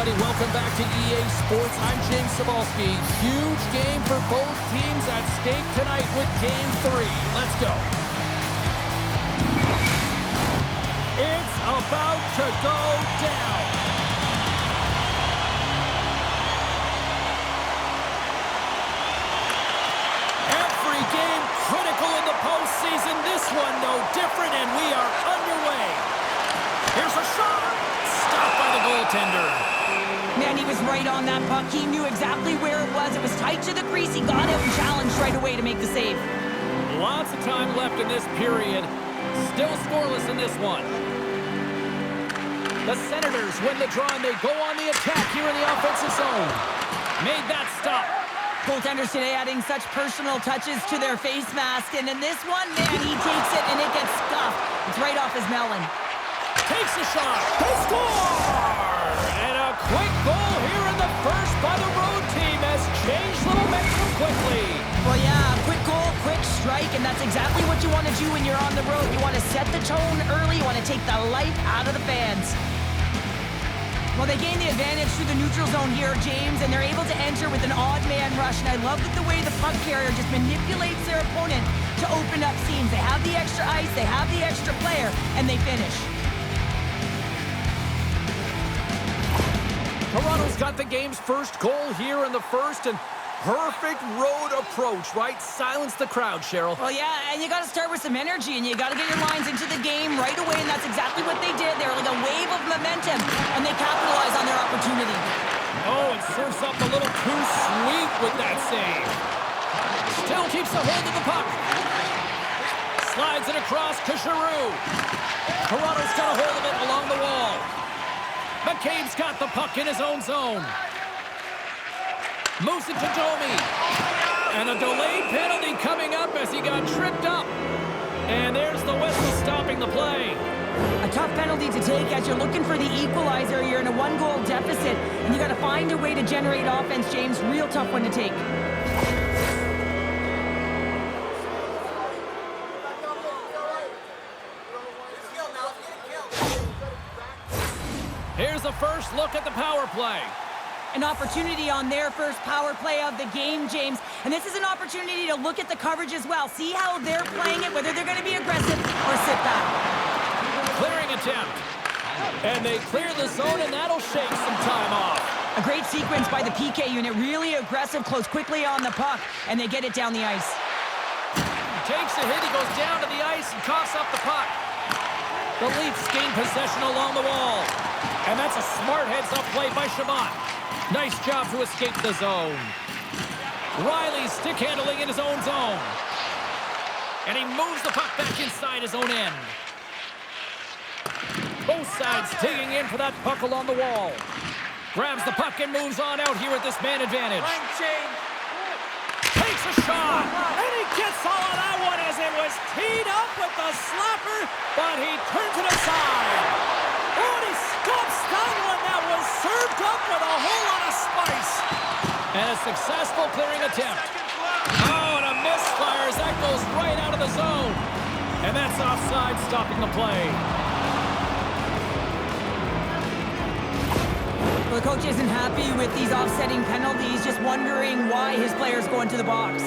everybody. Welcome back to EA Sports. I'm James Cebulski. Huge game for both teams at stake tonight with Game 3. Let's go. It's about to go down. Every game critical in the postseason. This one no different, and we are underway. Here's a shot. Stopped by the goaltender. Man, he was right on that puck. He knew exactly where it was. It was tight to the crease. He got out and challenged right away to make the save. Lots of time left in this period. Still scoreless in this one. The Senators win the draw, and they go on the attack here in the offensive zone. Made that stop. Goaltenders today adding such personal touches to their face mask. And in this one, man, he takes it, and it gets scuffed. It's right off his melon. Takes a shot. They score! And a quick goal here in the first by the road team has changed the momentum quickly. Well, yeah, quick goal, quick strike, and that's exactly what you want to do when you're on the road. You want to set the tone early. You want to take the life out of the fans. Well, they gain the advantage through the neutral zone here, James, and they're able to enter with an odd man rush. And I love that the way the puck carrier just manipulates their opponent to open up seams. They have the extra ice, they have the extra player, and they finish. Toronto's got the game's first goal here in the first, and perfect road approach, right? Silence the crowd, Cheryl. Well, yeah, and you got to start with some energy, and you got to get your lines into the game right away, and that's exactly what they did. They were like a wave of momentum, and they capitalized on their opportunity. Oh, and serves up a little too sweet with that save. Still keeps a hold of the puck. Slides it across to Giroux. Toronto's got a hold of it along the wall. McCabe's got the puck in his own zone. Moves it to Domi. And a delayed penalty coming up as he got tripped up. And there's the whistle stopping the play. A tough penalty to take as you're looking for the equalizer. You're in a one-goal deficit, and you got to find a way to generate offense, James. Real tough one to take. Here's the first look at the power play. An opportunity on their first power play of the game, James. And this is an opportunity to look at the coverage as well. See how they're playing it, whether they're going to be aggressive or sit back. Clearing attempt. And they clear the zone, and that'll shake some time off. A great sequence by the PK unit. Really aggressive, close quickly on the puck, and they get it down the ice. Takes a hit. He goes down to the ice and coughs up the puck. The Leafs gain possession along the wall. And that's a smart heads-up play by Chabot. Nice job to escape the zone. Riley stick handling in his own zone. And he moves the puck back inside his own end. Both sides digging in for that puck along the wall. Grabs the puck and moves on out here at this man advantage. Takes a shot. And he gets all of that one as it was teed up with the slapper. But he turns it aside. Oh, and he scops that one that was served up with a whole lot of spice. And a successful clearing attempt. Oh, and a misfire as that goes right out of the zone. And that's offside, stopping the play. Well, the coach isn't happy with these offsetting penalties, just wondering why his players go into the box.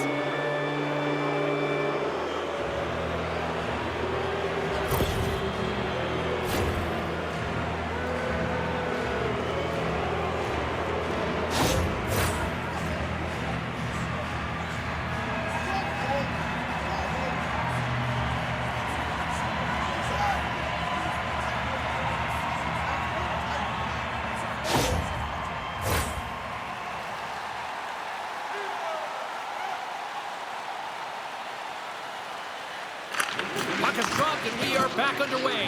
Puck is dropped, and we are back underway.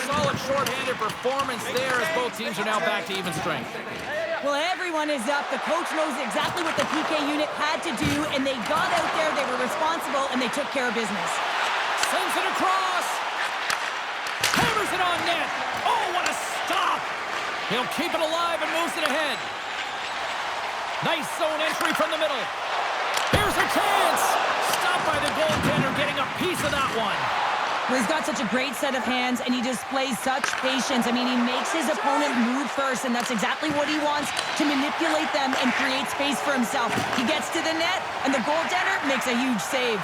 Solid shorthanded performance there as both teams are now back to even strength. Well, everyone is up. The coach knows exactly what the PK unit had to do, and they got out there, they were responsible, and they took care of business. Sends it across. Hammers it on net. Oh, what a stop. He'll keep it alive and moves it ahead. Nice zone entry from the middle. Here's a chance. Stopped by the goaltender, getting a piece of that one. Well, he's got such a great set of hands, and he displays such patience. I mean, he makes his opponent move first, and that's exactly what he wants, to manipulate them and create space for himself. He gets to the net, and the goaltender makes a huge save.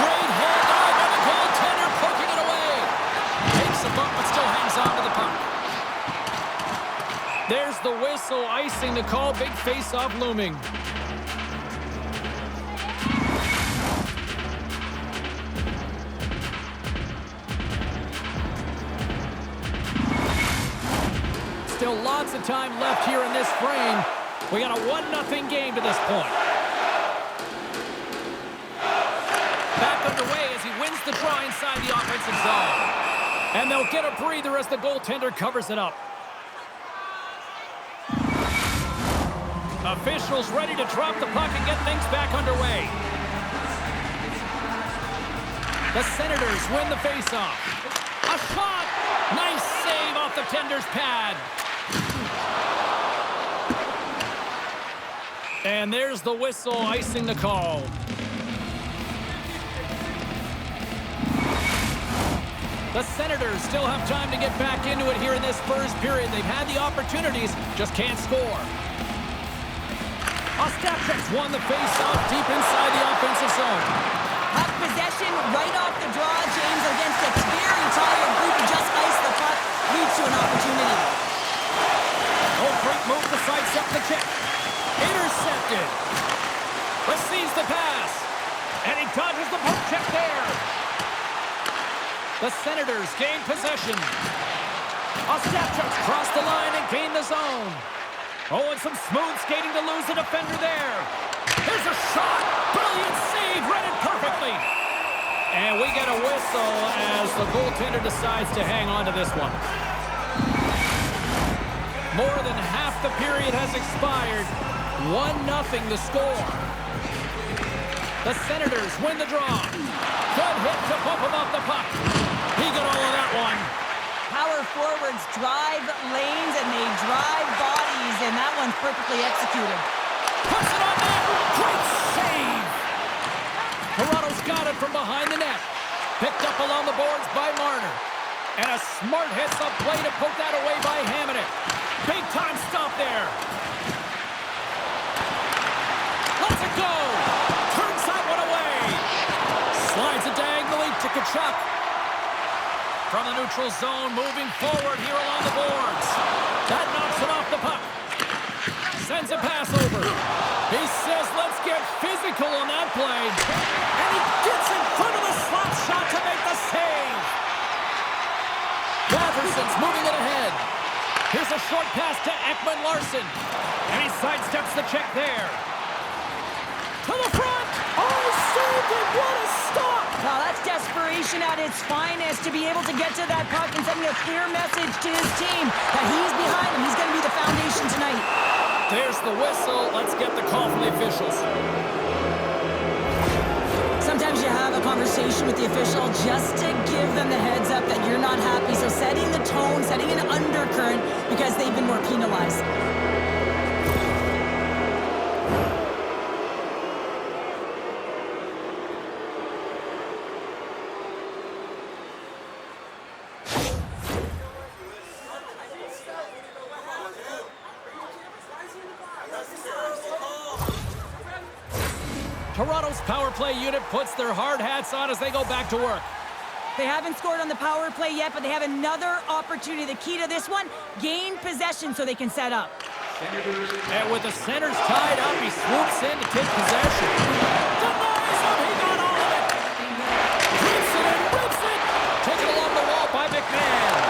Great hold on by the goaltender, poking it away. Takes a bump, but still hangs on to the puck. There's the whistle, icing the call. Big face-off looming. Still lots of time left here in this frame. We got a 1-0 game to this point. Back underway as he wins the draw inside the offensive zone. And they'll get a breather as the goaltender covers it up. Officials ready to drop the puck and get things back underway. The Senators win the faceoff. A shot! Nice save off the tender's pad. And there's the whistle, icing the call. The Senators still have time to get back into it here in this first period. They've had the opportunities, just can't score. Ostapchuk's won the face-off deep inside the offensive zone. Puck possession right off the draw, James, against a very tired group who just iced the puck, leads to an opportunity. Oh, great move to sidestep the check. Intercepted. Receives the pass. And he dodges the poke check there. The Senators gain possession. Ostapchuk's crossed the line and gained the zone. Oh, and some smooth skating to lose the defender there. Here's a shot. Brilliant save. Read it perfectly. And we get a whistle as the goaltender decides to hang on to this one. More than half the period has expired. 1-0 the score. The Senators win the draw. Good hit to bump him off the puck. He got all of that one. Power forwards drive lanes and they drive bodies, and that one's perfectly executed. Puts it on net. Great save. Toronto's got it from behind the net. Picked up along the boards by Marner. And a smart hits-up play to poke that away by Hamannik. Big time stop there. Let's it go. Turns that one away. Slides it diagonally to Tkachuk. From the neutral zone, moving forward here along the boards. That knocks him off the puck. Sends a pass over. He says, let's get physical on that play. And he gets in front of the slot shot to make the save. Batterson's moving it ahead. Here's a short pass to Ekman-Larsson. And he sidesteps the check there. To the front. Oh, saved it. What a stop. Well, that's desperation at its finest, to be able to get to that puck and sending a clear message to his team that he's behind him. He's going to be the foundation tonight. There's the whistle. Let's get the call from the officials. Sometimes you have a conversation with the official just to give them the heads up that you're not happy. So setting the tone, setting an undercurrent, because they've been more penalized. Toronto's power play unit puts their hard hats on as they go back to work. They haven't scored on the power play yet, but they have another opportunity. The key to this one, gain possession so they can set up. And with the centers tied up, he swoops in to take possession. Denies him, he got all of it. Rips it and rips it. Taken along the wall by McMahon.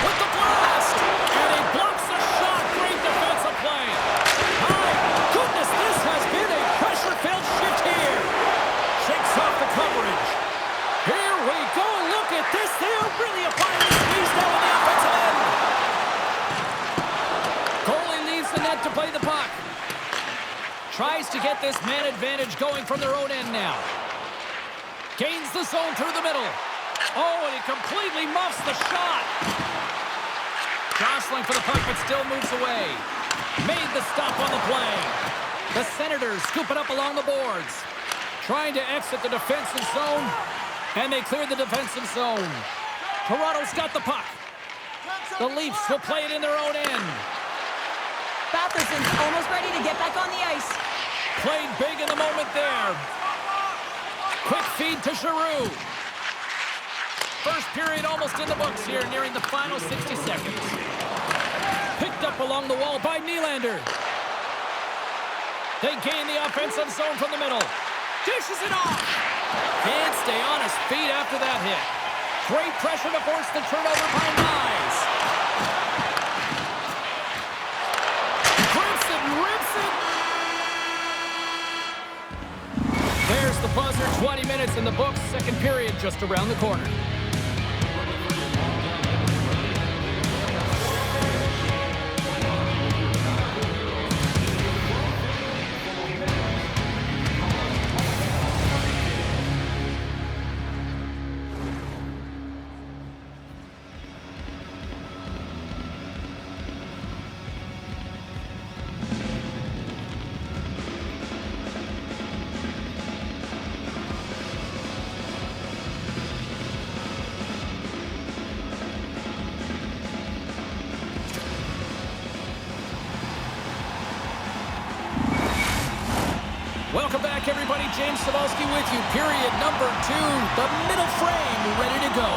With the blast. And he blocks the shot. Great defensive play. My goodness, this has been a pressure-filled shift here. Shakes off the coverage. Here we go. Look at this. They are really applying the squeeze down on the offensive end. Goalie leaves the net to play the puck. Tries to get this man advantage going from their own end now. Gains the zone through the middle. Oh, and he completely muffs the shot. Jostling for the puck, but still moves away. Made the stop on the play. The Senators scoop it up along the boards. trying to exit the defensive zone, and they cleared the defensive zone. Toronto's got the puck. The Leafs will play it in their own end. Batherson's almost ready to get back on the ice. Played big in the moment there. Quick feed to Giroux. First period almost in the books here, nearing the final 60 seconds. Picked up along the wall by Nylander. They gain the offensive zone from the middle. Dishes it off. Can't stay on his feet after that hit. Great pressure to force the turnover by Nyes. Grips it, rips it. There's the buzzer. 20 minutes in the books. Second period just around the corner. Welcome back, everybody. James Cybulski with you. Period number 2. The middle frame ready to go.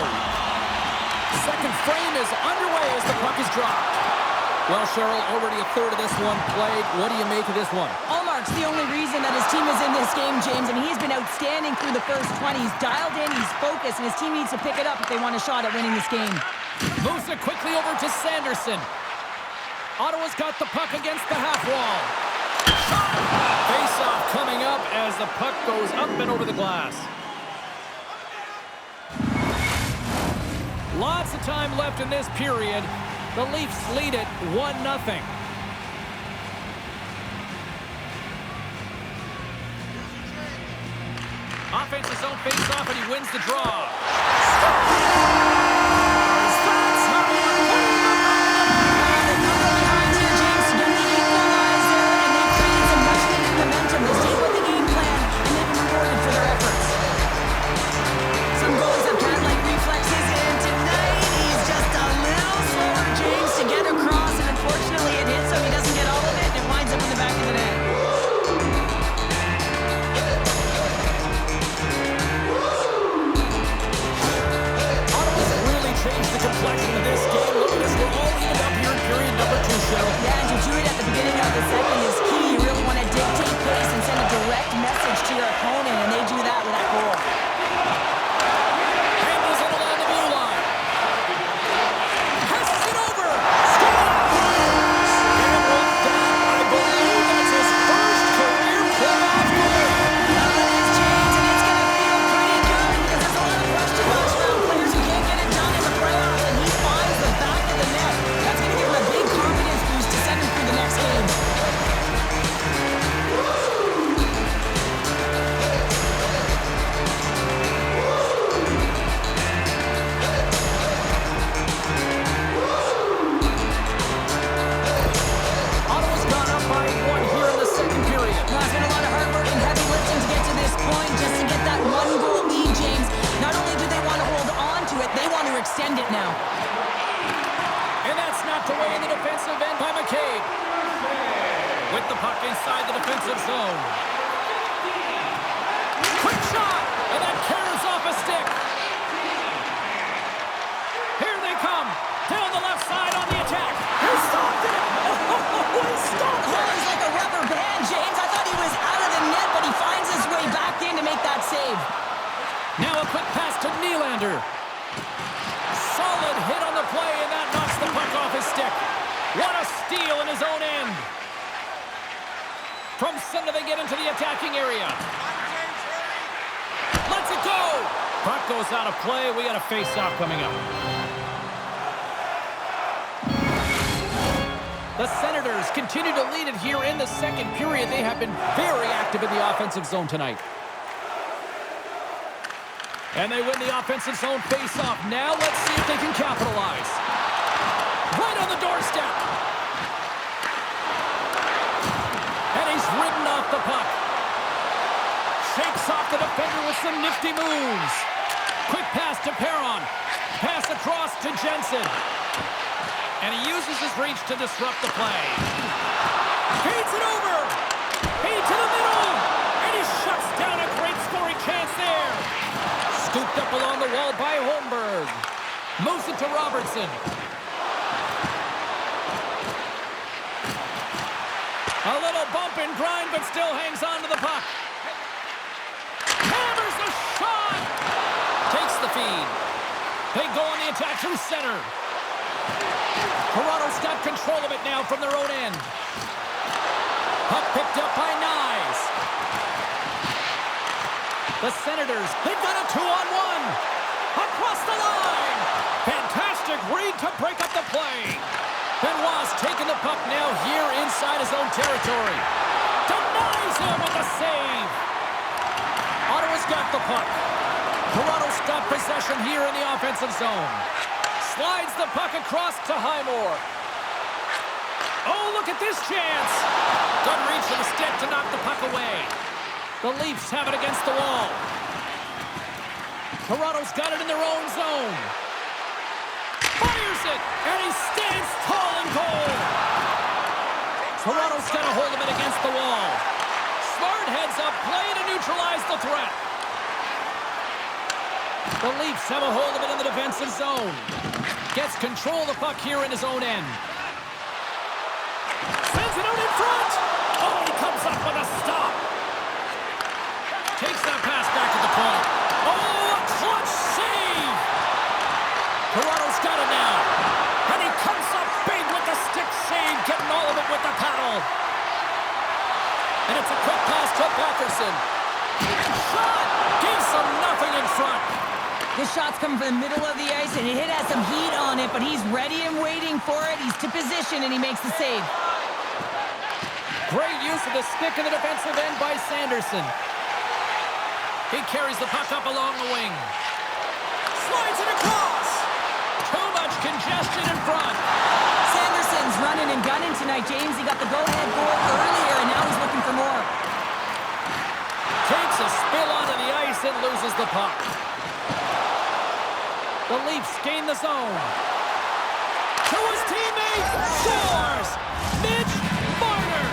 Second frame is underway as the puck is dropped. Well, Cheryl, already a third of this one played. What do you make of this one? Allmark's the only reason that his team is in this game, James, and he's been outstanding through the first 20. He's dialed in, he's focused, and his team needs to pick it up if they want a shot at winning this game. Moves it quickly over to Sanderson. Ottawa's got the puck against the half wall. Face-off coming up as the puck goes up and over the glass. Lots of time left in this period. The Leafs lead it 1-0. Offensive zone face-off, and he wins the draw. Extend it now. And that's knocked away in the defensive end by McCabe. With the puck inside the defensive zone. Quick shot! And that carries off a stick. Here they come. Down the left side on the attack. He stopped it! Oh, he stopped it! He's like a rubber band, James. I thought he was out of the net, but he finds his way back in to make that save. Now a quick pass to Nylander. Solid hit on the play, and that knocks the puck off his stick. What a steal in his own end. From center, they get into the attacking area. Let's it go! Puck goes out of play. We got a face-off coming up. The Senators continue to lead it here in the second period. They have been very active in the offensive zone tonight. And they win the offensive zone face-off. Now let's see if they can capitalize. Right on the doorstep. And he's ridden off the puck. shakes off the defender with some nifty moves. Quick pass to Perron. Pass across to Jensen. And he uses his reach to disrupt the play. Feeds it over. Feed to the middle. And he shuts down a great scoring chance there. Scooped up along the wall by Holmberg. Moves it to Robertson. A little bump and grind, but still hangs on to the puck. Hammers the shot. Takes the feed. They go on the attack through center. Toronto's got control of it now from their own end. Puck picked up by Nyes. The Senators, they've got a 2-on-1. Across the line. Fantastic read to break up the play. Benoit's taking the puck now here inside his own territory. Denies him with a save. Ottawa's got the puck. Toronto's got possession here in the offensive zone. Slides the puck across to Highmore. Oh, look at this chance. Good reach of the stick to knock the puck away. The Leafs have it against the wall. Toronto's got it in their own zone. Fires it, and he stands tall and goal. Toronto's got a hold of it against the wall. Smart heads up play to neutralize the threat. The Leafs have a hold of it in the defensive zone. Gets control of the puck here in his own end. Sends it out in front. Oh, he comes up with a stop. Takes that pass back to the point. Oh, a clutch save. Toronto's got it now. And he comes up big with the stick save, getting all of it with the paddle. And it's a quick pass to Batherson. Shot! Gives them nothing in front. This shot's coming from the middle of the ice, and it has some heat on it, but he's ready and waiting for it. He's to position, and he makes the save. Great use of the stick in the defensive end by Sanderson. He carries the puck up along the wing. Slides it across. Too much congestion in front. Sanderson's running and gunning tonight, James. He got the go-ahead goal earlier, and now he's looking for more. Takes a spill onto the ice and loses the puck. The Leafs gain the zone. To his teammate. Scores! Mitch Marner.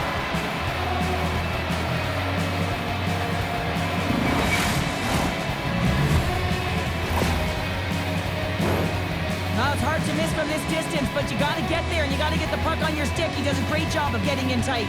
Now, it's hard to miss from this distance, but you got to get there, and you got to get the puck on your stick. He does a great job of getting in tight.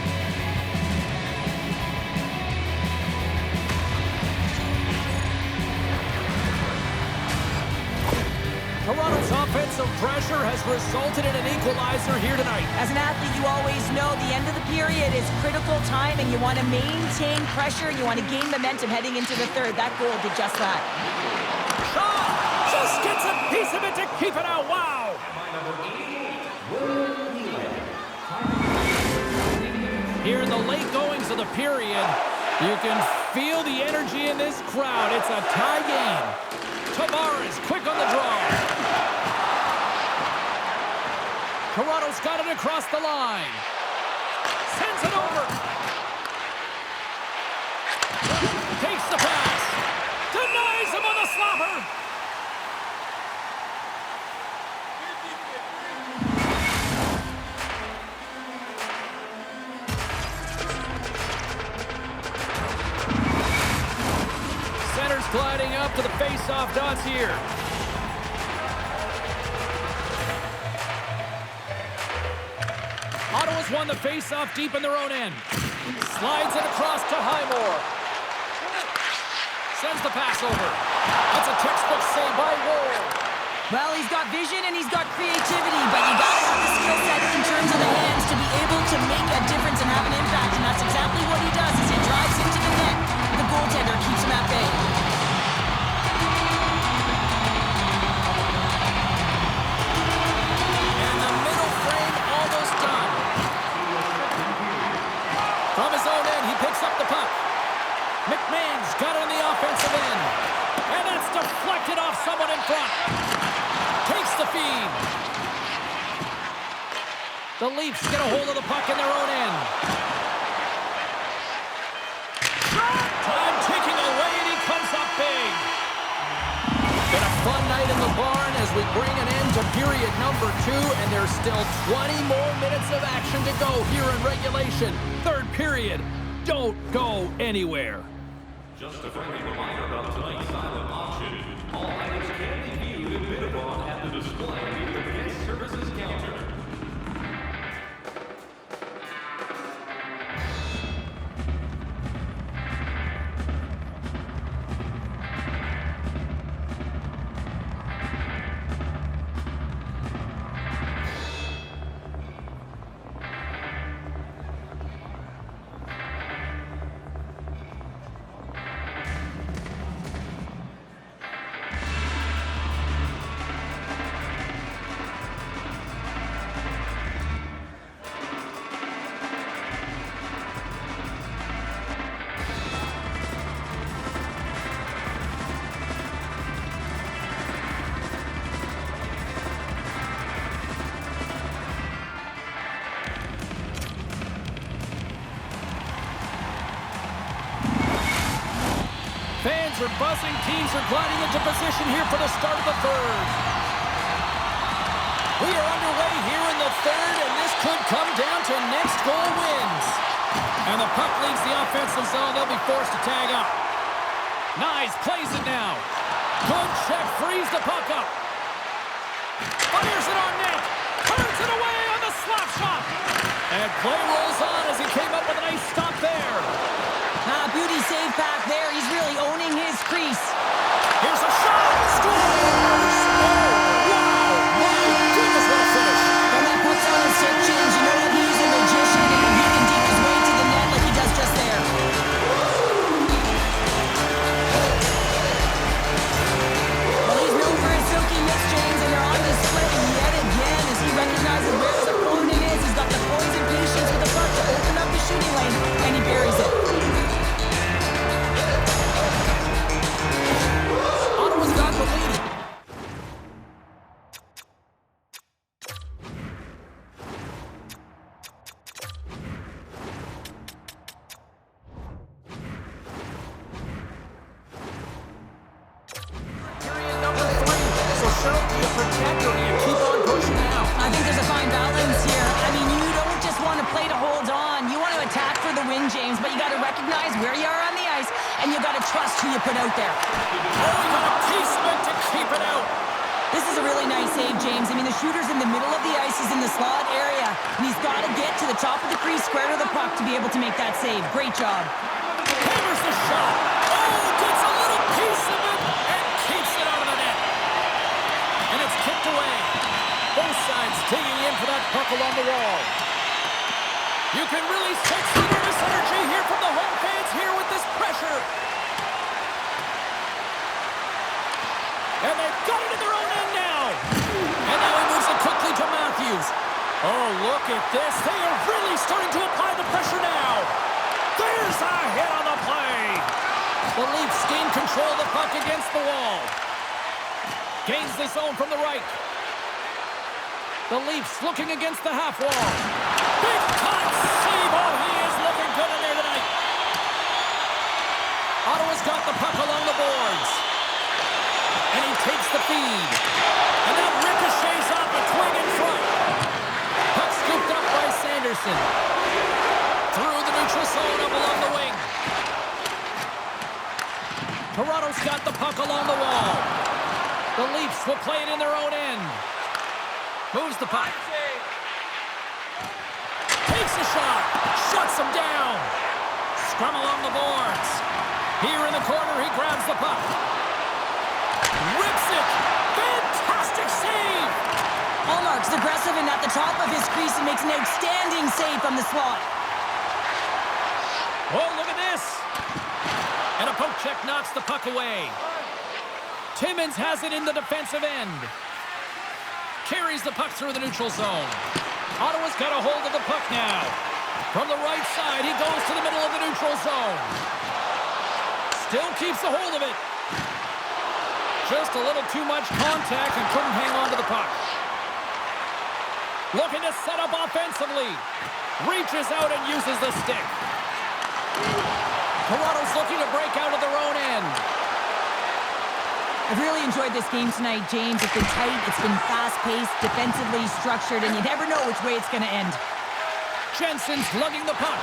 Toronto's offensive pressure has resulted in an equalizer here tonight. As an athlete, you always know the end of the period is critical time, and you want to maintain pressure, and you want to gain momentum heading into the third. That goal did just that. Shaw just gets a piece of it to keep it out. Wow! Here in the late goings of the period, you can feel the energy in this crowd. It's a tie game. Tavares quick on the draw. Toronto's got it across the line. Sends it over. Takes the pass. Denies him on the slapper. Center's gliding up to the face-off dots here. Ottawa's won the face-off deep in their own end. Slides it across to Highmore. Sends the pass over. That's a textbook save by Ward. Well, he's got vision and he's got creativity, but you got to have the skill set in terms of the hands to be able to make a difference and have an impact, and that's exactly what he does as he drives into the net. The goaltender keeps him at bay. And the middle frame almost done. From his own end, he picks up the puck. McMahon's got it on the offensive end. And that's deflected off someone in front. Takes the feed. The Leafs get a hold of the puck in their own end. Time ticking as we bring an end to period number 2, and there's still 20 more minutes of action to go here in regulation. Third period. Don't go anywhere. Just a friendly reminder about tonight's silent auction. All items can be viewed and bid upon at the display near the guest services counter. Fans are buzzing. Teams are gliding into position here for the start of the third. We are underway here in the third, and this could come down to next goal wins. And the puck leaves the offensive zone. They'll be forced to tag up. Nice, plays it now. Good check, frees the puck up. Fires it on net. Turns it away on the slap shot. And play rolls on as he came up with a nice stop there. Beauty save back there. He's really owning his crease. Here's a shot. Scores! Oh, wow. My goodness, what a finish. When that puck's on his stick change, you know that he's a magician and he can deke his way to the net like he does just there. Well, he's known for his silky mix chains, and they're on display yet again as he recognizes where his opponent is. He's got the poise and patience with the puck to open up the shooting lane, and he buries it. Ottawa's got the lead. Period number 3. So, Cheryl, do you protect or do you keep on pushing out? I think there's a fine balance here. I mean, you don't just want to play to hold on. You want to attack for the win, James, but you got to recognize where you are on the ice, and you got to trust who you put out there. Oh, he got a casement to keep it out. This is a really nice save, James. I mean, the shooter's in the middle of the ice. He's in the slot area, and he's got to get to the top of the crease, square to the puck to be able to make that save. Great job. Hammers the shot. Oh, gets a little piece of it and keeps it out of the net. And it's kicked away. Both sides digging in for that puck along the wall. You can really sense the nervous energy here from the home fans here with this pressure. And they've got it in their own end now. And now he moves it quickly to Matthews. Oh, look at this. They are really starting to apply the pressure now. There's a hit on the play. The Leafs gain control of the puck against the wall. Gains the zone from the right. The Leafs looking against the half wall. Big time save. Oh, he is looking good in there tonight. Ottawa's got the puck along the boards. And he takes the feed. And that ricochets off a twig in front. Puck scooped up by Sanderson. Through the neutral zone up along the wing. Toronto's got the puck along the wall. The Leafs will play it in their own end. Moves the puck. Takes a shot. Shuts him down. Scrum along the boards. Here in the corner, he grabs the puck. Rips it. Fantastic save. Hallmark's aggressive and at the top of his crease and makes an outstanding save from the slot. Oh, look at this. And a poke check knocks the puck away. Timmins has it in the defensive end. Carries the puck through the neutral zone. Ottawa's got a hold of the puck now. From the right side, he goes to the middle of the neutral zone. Still keeps a hold of it. Just a little too much contact and couldn't hang on to the puck. Looking to set up offensively. Reaches out and uses the stick. Toronto's looking to break out of their own end. I've really enjoyed this game tonight, James. It's been tight, it's been fast-paced, defensively structured, and you never know which way it's going to end. Jensen's lugging the puck.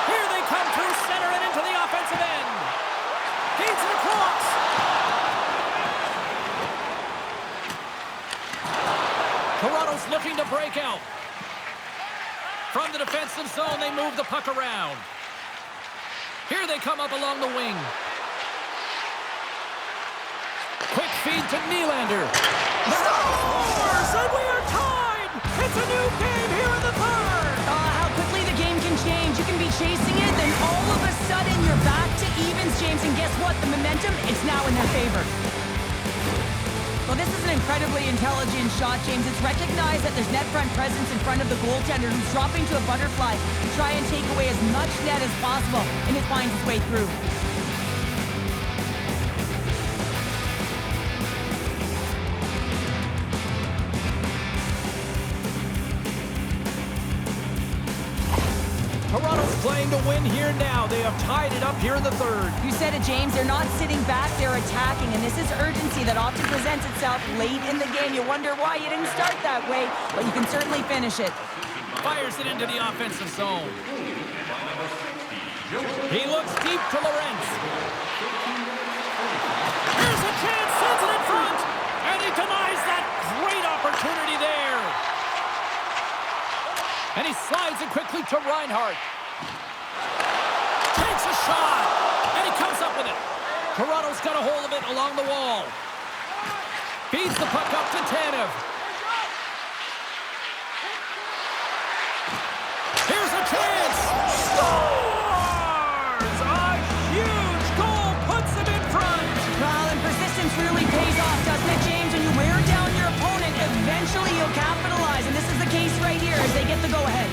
Here they come through center and into the offensive end. Gains it across. Toronto's looking to break out. From the defensive zone, they move the puck around. Here they come up along the wing. Quick feed to Nylander. Scores! And we are tied! It's a new game here in the third! How quickly the game can change. You can be chasing it, then all of a sudden you're back to evens, James, and guess what? The momentum, it's now in their favor. Well, this is an incredibly intelligent shot, James. It's recognized that there's net front presence in front of the goaltender who's dropping to a butterfly to try and take away as much net as possible, and it finds its way through. Toronto's playing to win here now. They have tied it up here in the third. You said it, James. They're not sitting back, they're attacking, and this is urgency that often presents itself late in the game. You wonder why you didn't start that way, but you can certainly finish it. Fires it into the offensive zone. He looks deep to Lorentz. Here's a chance, sends it in front, and he denies that great opportunity there. And he slides it quickly to Reinhart. Takes a shot, and he comes up with it. Toronto's got a hold of it along the wall. Feeds the puck up to Tanev. Here's a chance. Scores! A huge goal puts him in front. Well, and persistence really pays off, doesn't it, James? When you wear down your opponent, eventually you'll capitalize, and this is the case right here as they get the go-ahead.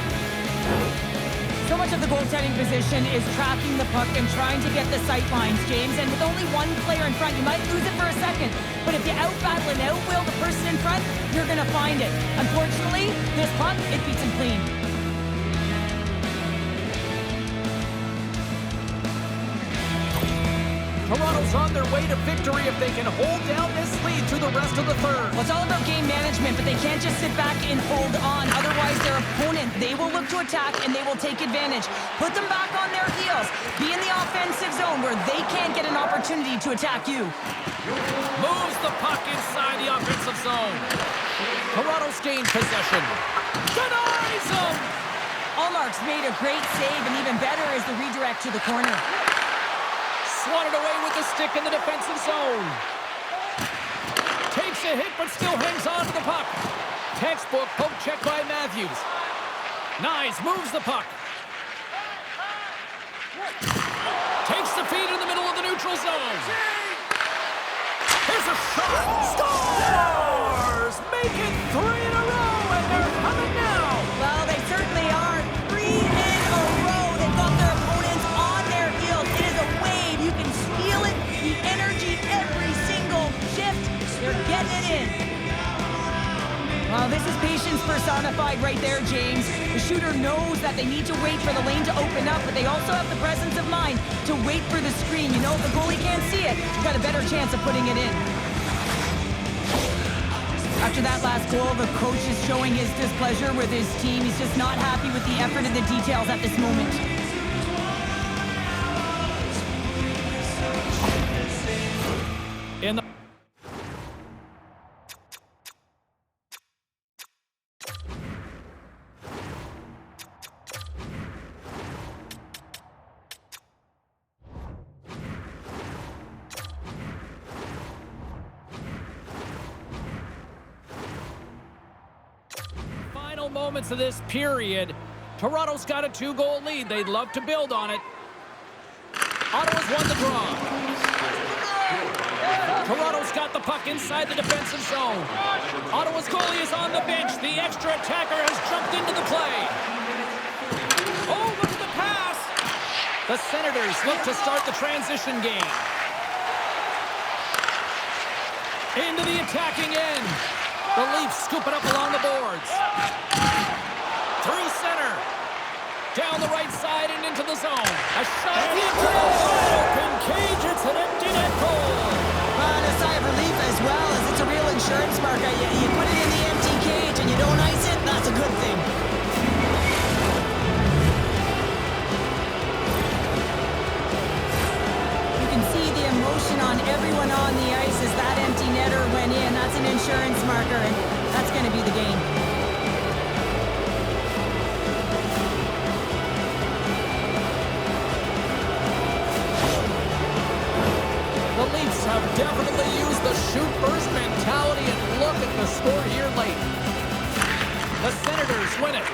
So much of the goaltending position is tracking the puck and trying to get the sight lines, James, and with only one player in front, you might lose it for a second, but if you out-battle and out-will the person in front, you're going to find it. Unfortunately, this puck, it beats him clean. Toronto's on their way to victory if they can hold down this lead through the rest of the third. Well, it's all about game management, but they can't just sit back and hold on. Otherwise, their opponent, they will look to attack and they will take advantage. Put them back on their heels. Be in the offensive zone where they can't get an opportunity to attack you. Moves the puck inside the offensive zone. Toronto's gained possession. Denies him! Allmark's made a great save, and even better is the redirect to the corner. Swatted away with the stick in the defensive zone. Takes a hit, but still hangs on to the puck. Textbook poke check by Matthews. Nyes moves the puck. Takes the feed in the middle of the neutral zone. Here's a shot. Scores! Make it 3 in a row, and they're coming now. Well, they certainly are. 3 in a row. They've got their opponents on their heels. It is a wave. You can feel it. The energy every single shift. They're getting it in. Well, this is patience personified right there, James. The shooter knows that they need to wait for the lane to open up, but they also have the presence of mind to wait for the screen. You know, if the goalie can't see it, you've got a better chance of putting it in. After that last goal, the coach is showing his displeasure with his team. He's just not happy with the effort and the details at this moment. In the final moments of this period, Toronto's got a 2-goal lead. They'd love to build on it. Ottawa's won the draw. Toronto's got the puck inside the defensive zone. Ottawa's goalie is on the bench. The extra attacker has jumped into the play. Oh, look at the pass. The Senators look to start the transition game. Into the attacking end. The Leafs scoop it up along the boards. Through center. Down the right side and into the zone. A shot into the open cage. It's an empty net goal. insurance marker, and that's going to be the game. The Leafs have definitely used the shoot-first mentality, and look at the score here late. The Senators win it.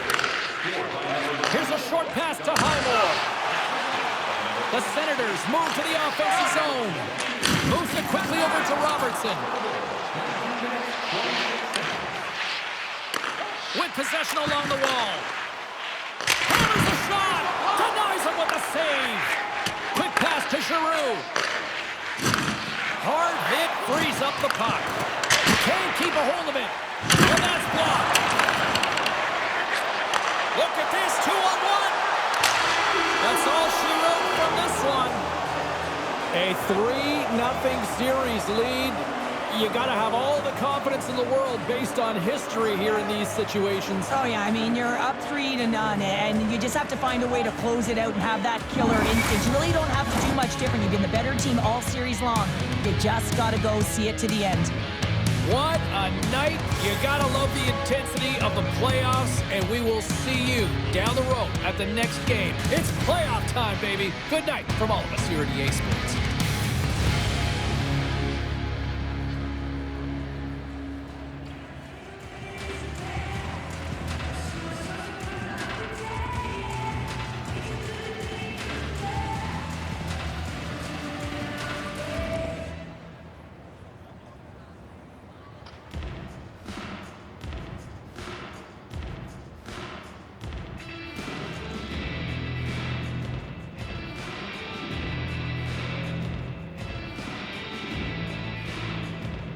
Here's a short pass to Highmore. The Senators move to the offensive zone. Moves it quickly over to Robertson. With possession along the wall. Hammers the shot. Denies him with the save. Quick pass to Giroux. Hard hit frees up the puck. Can't keep a hold of it. And that's blocked. Look at this, 2-on-1. That's all she wrote from this one. A 3-0 series lead. You got to have all the confidence in the world based on history here in these situations. Oh, yeah, I mean, you're up 3-0, and you just have to find a way to close it out and have that killer instinct. You really don't have to do much different. You've been the better team all series long. You just got to go see it to the end. What a night. You got to love the intensity of the playoffs, and we will see you down the road at the next game. It's playoff time, baby. Good night from all of us here at EA Sports.